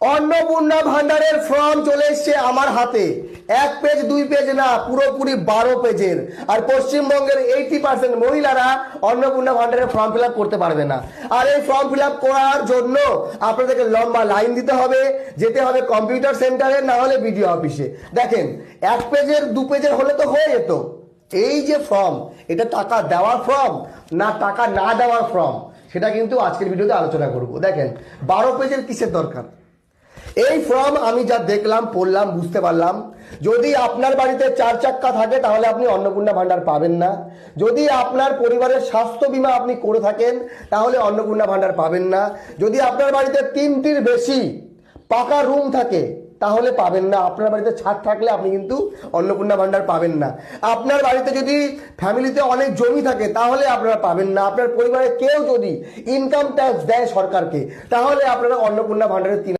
অন্নপূর্ণা ভান্ডারের ফর্ম চলে এসছে আমার হাতে। 1 পেজ 2 পেজ না, পুরোপুরি 12 পেজের। আর পশ্চিমবঙ্গের 80% মহিলারা অন্নপূর্ণা ভান্ডারের ফর্ম ফিল আপ করতে পারবে না। আর এই ফর্ম ফিল আপ করার জন্য আপনাদেরকে লম্বা লাইন দিতে হবে, যেতে হবে কম্পিউটার সেন্টারে, না হলে বিডিও অফিসে। দেখেন, 1 পেজের 2 পেজের হলে তো হয়ে যেত। এই যে ফর্ম, এটা টাকা দেওয়ার ফর্ম না টাকা না দেওয়ার ফর্ম, সেটা কিন্তু আজকের ভিডিওতে আলোচনা করব। দেখেন, 12 পেজের কিসের দরকার? এই ফর্ম আমি যা দেখলাম, পড়লাম, বুঝতে পারলাম, যদি আপনার বাড়িতে 4 চাক্কা থাকে তাহলে আপনি অন্নপূর্ণা ভান্ডার পাবেন না। যদি আপনার পরিবারের স্বাস্থ্য বীমা আপনি করে থাকেন তাহলে অন্নপূর্ণা ভান্ডার পাবেন না। যদি আপনার বাড়িতে 3টির বেশি পাকা রুম থাকে তাহলে পাবেন না। আপনার বাড়িতে ছাদ থাকলে আপনি কিন্তু অন্নপূর্ণা ভান্ডার পাবেন না। আপনার বাড়িতে যদি ফ্যামিলিতে অনেক জমি থাকে তাহলে আপনারা পাবেন না। আপনার পরিবারে কেউ যদি ইনকাম ট্যাক্স দেয় সরকারকে তাহলে আপনারা অন্নপূর্ণা ভান্ডারের